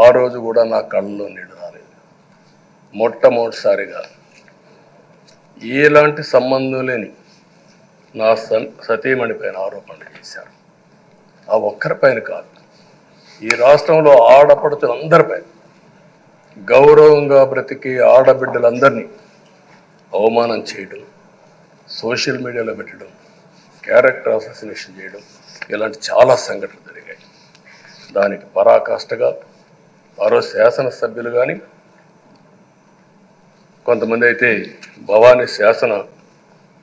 ఆ రోజు కూడా నా కళ్ళలో నీళ్ళు రాలేదు. మొట్టమొదటిసారిగా ఎలాంటి సంబంధం లేని నా సతీమణి పైన ఆరోపణలు చేశారు. ఆ ఒక్కరిపైన కాదు, ఈ రాష్ట్రంలో ఆడపడుతులందరిపైన, గౌరవంగా బ్రతికి ఆడబిడ్డలందరినీ అవమానం చేయడం, సోషల్ మీడియాలో పెట్టడం, క్యారెక్టర్ అసాసినేషన్ చేయడం, ఇలాంటి చాలా సంఘటనలు జరిగాయి. దానికి పరాకాష్ఠగా మరో శాసనసభ్యులు కానీ, కొంతమంది అయితే భవానీ శాసన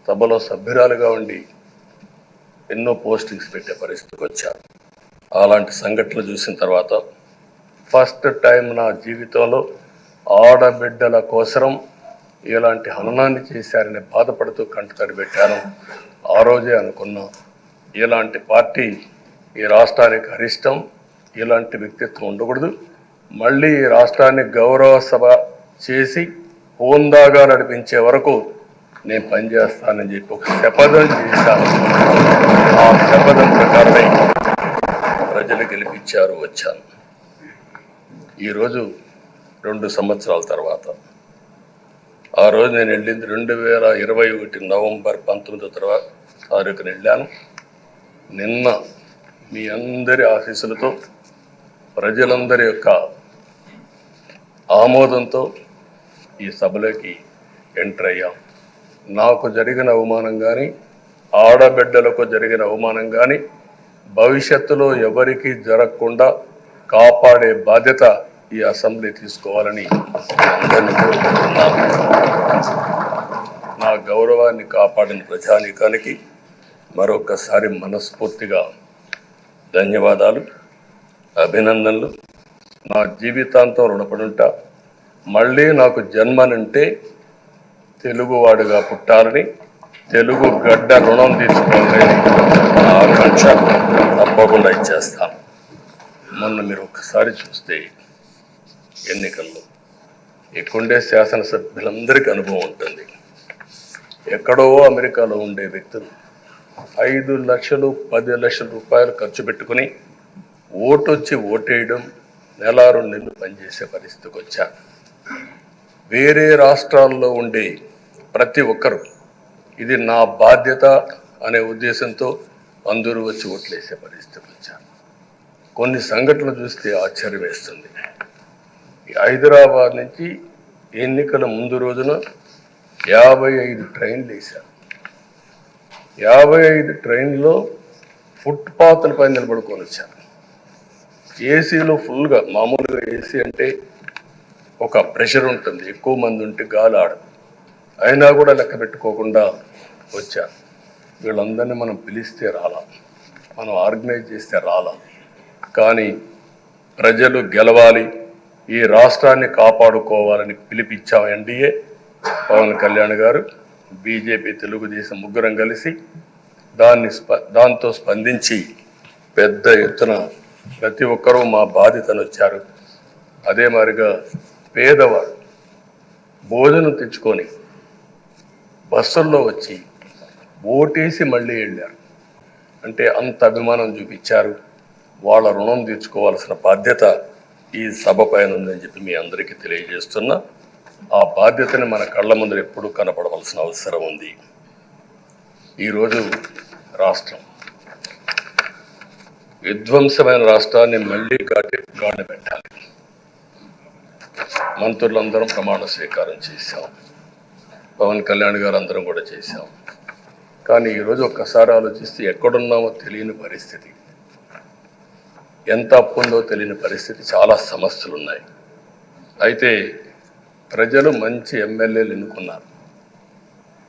సభలో సభ్యురాలుగా ఉండి ఎన్నో పోస్టింగ్స్ పెట్టే పరిస్థితికి వచ్చారు. అలాంటి సంఘటనలు చూసిన తర్వాత ఫస్ట్ టైం నా జీవితంలో ఆడబిడ్డల కోసరం ఇలాంటి హననాన్ని చేశారని బాధపడుతూ కంటతడి పెట్టాను. ఆ రోజే అనుకున్నా, ఇలాంటి పార్టీ ఈ రాష్ట్రానికి అరిష్టం, ఇలాంటి వ్యక్తిత్వం ఉండకూడదు. మళ్ళీ ఈ రాష్ట్రాన్ని గౌరవ సభ చేసి హోందాగా నడిపించే వరకు నేను పనిచేస్తానని చెప్పి ఒక శపథం చేశాను. ఆ శపథం ప్రకారమే ప్రజలు గెలిపించారు, వచ్చాను. ఈరోజు 2 సంవత్సరాల తర్వాత, ఆ రోజు నేను వెళ్ళింది 2021 నవంబర్ 19వ తారీఖున వెళ్ళాను. నిన్న మీ అందరి ఆశీస్సులతో, ప్రజలందరి యొక్క ఆమోదంతో ఈ సభలోకి ఎంటర్ అయ్యాం. నాకు జరిగిన అవమానం కానీ, ఆడబిడ్డలకు జరిగిన అవమానం కానీ భవిష్యత్తులో ఎవరికీ జరగకుండా కాపాడే బాధ్యత ఈ అసెంబ్లీ తీసుకోవాలని అందరినీ కోరుకుంటున్నాను. నా గౌరవాన్ని కాపాడిన ప్రజానీకానికి మరొకసారి మనస్ఫూర్తిగా ధన్యవాదాలు, అభినందనలు. నా జీవితాంతం రుణపడి ఉంటా. మళ్ళీ నాకు జన్మనంటే తెలుగువాడుగా పుట్టాలని, తెలుగు గడ్డ రుణం తీసుకోవాలని నా ఆకాంక్ష. తప్పకుండా ఇచ్చేస్తాను. మొన్న మీరు ఒక్కసారి చూస్తే ఎన్నికల్లో ఇక్కడుండే శాసనసభ్యులందరికీ అనుభవం ఉంటుంది. ఎక్కడో అమెరికాలో ఉండే వ్యక్తులు 5 లక్షలు 10 లక్షల రూపాయలు ఖర్చు పెట్టుకుని ఓటొచ్చి ఓటేయడం, నెల 2 నెలలు పనిచేసే పరిస్థితికి వచ్చారు. వేరే రాష్ట్రాల్లో ఉండే ప్రతి ఒక్కరు ఇది నా బాధ్యత అనే ఉద్దేశంతో అందరూ వచ్చి ఓట్లేసే పరిస్థితికి వచ్చారు. కొన్ని సంఘటనలు చూస్తే ఆశ్చర్యం వేస్తుంది. హైదరాబాద్ నుంచి ఎన్నికల ముందు రోజున 55 ట్రైన్లు వేశారు. 55 ట్రైన్లో ఫుట్పాత్ల పైన నిలబడుకొని వచ్చారు. ఏసీలో ఫుల్గా, మామూలుగా ఏసీ అంటే ఒక ప్రెషర్ ఉంటుంది, ఎక్కువ మంది ఉంటే గాలి ఆడదు. అయినా కూడా లెక్క పెట్టుకోకుండా వచ్చారు. వీళ్ళందరినీ మనం పిలిస్తే రాలా, మనం ఆర్గనైజ్ చేస్తే రాలా. కానీ ప్రజలు గెలవాలి, ఈ రాష్ట్రాన్ని కాపాడుకోవాలని పిలిపించాం. ఎన్డీఏ, పవన్ కళ్యాణ్ గారు, బీజేపీ, తెలుగుదేశం ముగ్గురం కలిసి దాంతో స్పందించి పెద్ద ఎత్తున ప్రతి ఒక్కరూ మా బాధ్యతను వచ్చారు. అదే మాదిరిగా పేదవాడు భోజనం తెచ్చుకొని బస్సుల్లో వచ్చి ఓటేసి మళ్ళీ వెళ్ళారు. అంటే అంత అభిమానం చూపించారు. వాళ్ళ రుణం తీర్చుకోవాల్సిన బాధ్యత ఈ సభ పైన ఉందని చెప్పి మీ అందరికీ తెలియజేస్తున్నా. ఆ బాధ్యతని మన కళ్ళ ముందు ఎప్పుడూ కనపడవలసిన అవసరం ఉంది. ఈరోజు రాష్ట్రం విధ్వంసమైన రాష్ట్రాన్ని మళ్ళీ గాడి పెట్టాలి. మంత్రులందరం ప్రమాణ స్వీకారం చేశాం, పవన్ కళ్యాణ్ గారు అందరం కూడా చేశాం. కానీ ఈరోజు ఒక్కసారి ఆలోచిస్తే ఎక్కడున్నామో తెలియని పరిస్థితి, ఎంత అప్పు ఉందో తెలియని పరిస్థితి, చాలా సమస్యలు ఉన్నాయి. అయితే ప్రజలు మంచి ఎమ్మెల్యేలు ఎన్నుకున్నారు.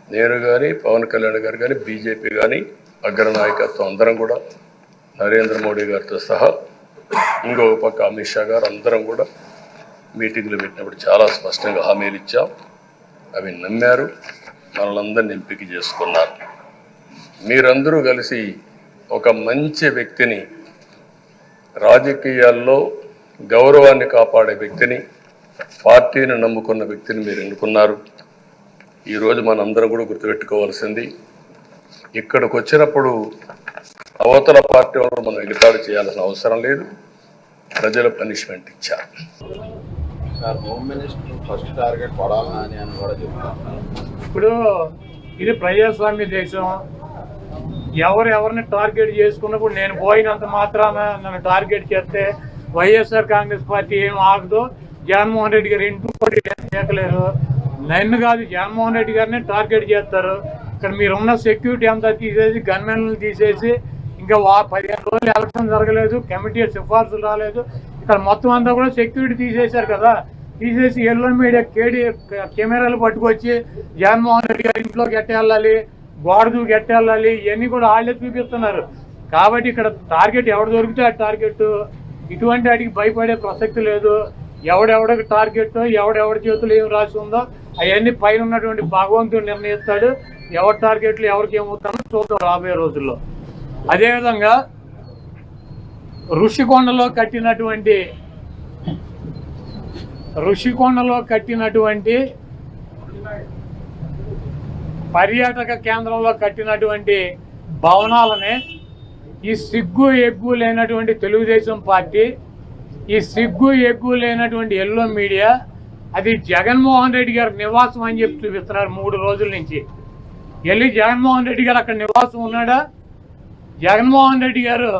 నేను కానీ, పవన్ కళ్యాణ్ గారు కానీ, బీజేపీ కానీ, అగ్రనాయకత్వం అందరం కూడా, నరేంద్ర మోడీ గారితో సహా, ఇంకొక పక్క అమిత్ షా గారు, అందరం కూడా మీటింగ్లు పెట్టినప్పుడు చాలా స్పష్టంగా హామీలు ఇచ్చాం. అవి నమ్మారు, మనలందరినీ ఎంపిక చేసుకున్నారు. మీరందరూ కలిసి ఒక మంచి వ్యక్తిని, రాజకీయాల్లో గౌరవాన్ని కాపాడే వ్యక్తిని, పార్టీని నమ్ముకున్న వ్యక్తిని మీరు ఎన్నుకున్నారు. ఈరోజు మనందరం కూడా గుర్తుపెట్టుకోవాల్సింది, ఇక్కడికి వచ్చినప్పుడు అవతల పార్టీ వాళ్ళు మనం ఎగతాళి చేయాల్సిన అవసరం లేదు. ప్రజల పనిష్మెంట్ ఇచ్చారు. Sir home minister first target కొడాలని అని కూడా చెప్తున్నారు. ఇప్పుడు ఇది ప్రజాస్వామ్య దేశం. ఎవరిని టార్గెట్ చేసుకున్నప్పుడు నేను పోయినంత మాత్రాన నన్ను టార్గెట్ చేస్తే వైఎస్ఆర్ కాంగ్రెస్ పార్టీ ఏం ఆగదు. జగన్మోహన్ రెడ్డి గారు ఇంట్లో కూడా చేయలేరు. నన్ను కాదు, జగన్మోహన్ రెడ్డి గారిని టార్గెట్ చేస్తారు. ఇక్కడ మీరున్న సెక్యూరిటీ అంతా తీసేసి గన్మెన్లు తీసేసి ఇంకా 15 రోజులు ఎలక్షన్ జరగలేదు, కమిటీ సిఫార్సులు రాలేదు. ఇక్కడ మొత్తం అంతా కూడా సెక్యూరిటీ తీసేశారు కదా. తీసేసి ఎల్లో మీడియా కెమెరాలు పట్టుకొచ్చి జగన్మోహన్ రెడ్డి గారి ఇంట్లోకి ఎట్టెళ్ళాలి, గోడదు గెట్టెళ్ళాలి, ఇవన్నీ కూడా వాళ్ళే చూపిస్తున్నారు. కాబట్టి ఇక్కడ టార్గెట్ ఎవడు దొరికితే ఆ టార్గెట్. ఇటువంటి వాటికి భయపడే ప్రసక్తి లేదు. ఎవడెవడికి టార్గెట్, ఎవడెవడి చేతులు ఏం రాసి ఉందో అవన్నీ పైన ఉన్నటువంటి భగవంతుడు నిర్ణయిస్తాడు. ఎవరి టార్గెట్లు ఎవరికి ఏమవుతానో చూద్దాం రాబోయే రోజుల్లో. అదేవిధంగా ఋషికొండలో కట్టినటువంటి పర్యాటక కేంద్రంలో కట్టినటువంటి భవనాలనే ఈ సిగ్గు ఎగ్గు లేనటువంటి తెలుగుదేశం పార్టీ, ఈ సిగ్గు ఎగ్గు లేనటువంటి ఎల్లో మీడియా అది జగన్మోహన్ రెడ్డి గారి నివాసం అని చెప్పి చూపిస్తున్నారు 3 రోజుల నుంచి. వెళ్ళి జగన్మోహన్ రెడ్డి గారు అక్కడ నివాసం ఉన్నాడా? జగన్మోహన్ రెడ్డి గారు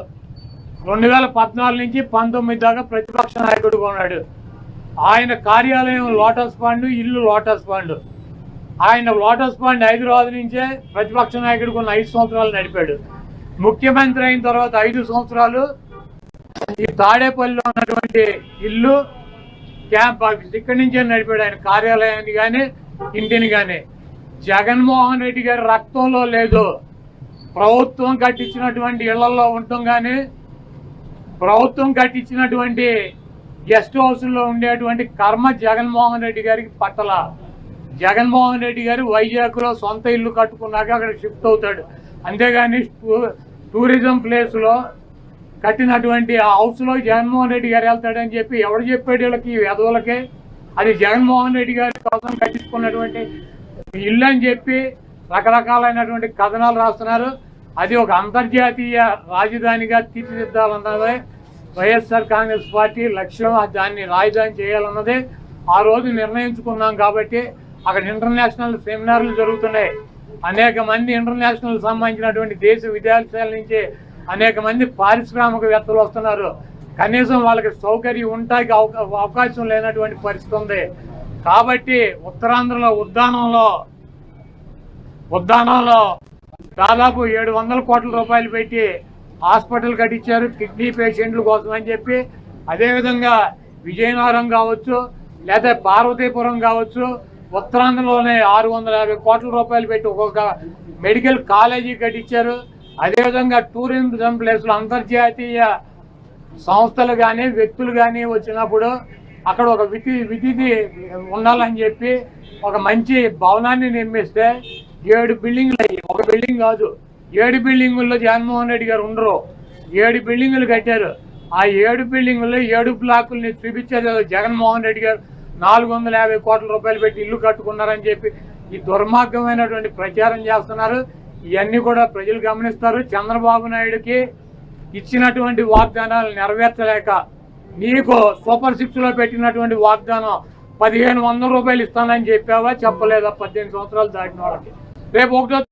2014 నుంచి 19 దాకా ప్రతిపక్ష నాయకుడిగా ఉన్నాడు. ఆయన కార్యాలయం లోటస్ పాండ్, ఇల్లు లోటస్ పాండ్. ఆయన లోటస్ పాండ్ హైదరాబాద్ నుంచే ప్రతిపక్ష నాయకుడికి ఉన్న 5 సంవత్సరాలు నడిపాడు. ముఖ్యమంత్రి అయిన తర్వాత 5 సంవత్సరాలు ఈ తాడేపల్లిలో ఉన్నటువంటి ఇల్లు, క్యాంప్ ఆఫీస్ ఇక్కడి నుంచే నడిపాడు. ఆయన కార్యాలయాన్ని కానీ ఇంటిని కానీ. జగన్మోహన్ రెడ్డి గారి రక్తంలో లేదు. ప్రభుత్వం కట్టించినటువంటి ఇళ్లలో ఉండటం కానీ, ప్రభుత్వం కట్టించినటువంటి గెస్ట్ హౌస్లో ఉండేటువంటి కర్మ జగన్మోహన్ రెడ్డి గారికి పట్టల. జగన్మోహన్ రెడ్డి గారు వైజాగ్లో సొంత ఇల్లు కట్టుకున్నాక అక్కడ షిఫ్ట్ అవుతాడు. అంతేగాని టూరిజం ప్లేస్లో కట్టినటువంటి ఆ హౌస్లో జగన్మోహన్ రెడ్డి గారు వెళ్తాడని చెప్పి ఎవడు చెప్పాడు వీళ్ళకి, వెధవులకే? అది జగన్మోహన్ రెడ్డి గారి కోసం కట్టించుకున్నటువంటి ఇల్లు అని చెప్పి రకరకాలైనటువంటి కథనాలు రాస్తున్నారు. అది ఒక అంతర్జాతీయ రాజధానిగా తీర్చిదిద్దాలన్నదే వైఎస్ఆర్ కాంగ్రెస్ పార్టీ లక్ష్యం. దాన్ని రాజధాని చేయాలన్నదే ఆ రోజు నిర్ణయించుకున్నాం. కాబట్టి అక్కడ ఇంటర్నేషనల్ సెమినార్లు జరుగుతున్నాయి. అనేక మంది ఇంటర్నేషనల్ సంబంధించినటువంటి దేశ విదేశాల నుంచి అనేక మంది పారిశ్రామికవేత్తలు వస్తున్నారు. కనీసం వాళ్ళకి సౌకర్యం ఉండటానికి అవకాశం లేనటువంటి పరిస్థితి ఉంది. కాబట్టి ఉత్తరాంధ్రలో ఉద్దానంలో దాదాపు 700 కోట్ల రూపాయలు పెట్టి హాస్పిటల్ కట్టించారు కిడ్నీ పేషెంట్ల కోసం అని చెప్పి. అదేవిధంగా విజయనగరం కావచ్చు, లేదా పార్వతీపురం కావచ్చు, ఉత్తరాంధ్రలోనే 650 కోట్ల రూపాయలు పెట్టి ఒక్కొక్క మెడికల్ కాలేజీ కట్టించారు. అదేవిధంగా టూరిజం ప్లేస్లో అంతర్జాతీయ సంస్థలు కానీ వ్యక్తులు కానీ వచ్చినప్పుడు అక్కడ ఒక విధిని ఉండాలని చెప్పి ఒక మంచి భవనాన్ని నిర్మిస్తే 7 బిల్డింగ్లు అయ్యి, ఒక బిల్డింగ్ కాదు 7 బిల్డింగుల్లో జగన్మోహన్ రెడ్డి గారు ఉండరు. 7 బిల్డింగులు కట్టారు. ఆ 7 బిల్డింగుల్లో 7 బ్లాకుల్ని చూపించారు. జగన్మోహన్ రెడ్డి గారు 450 కోట్ల రూపాయలు పెట్టి ఇల్లు కట్టుకున్నారని చెప్పి ఈ దుర్మార్గమైనటువంటి ప్రచారం చేస్తున్నారు. ఇవన్నీ కూడా ప్రజలు గమనిస్తారు. చంద్రబాబు నాయుడుకి ఇచ్చినటువంటి వాగ్దానాలు నెరవేర్చలేక నీకు సూపర్ 6లో పెట్టినటువంటి వాగ్దానం 1500 రూపాయలు ఇస్తానని చెప్పావా? చెప్పలేదా? 18 సంవత్సరాలు దాటిన వాళ్ళకి రేపు 1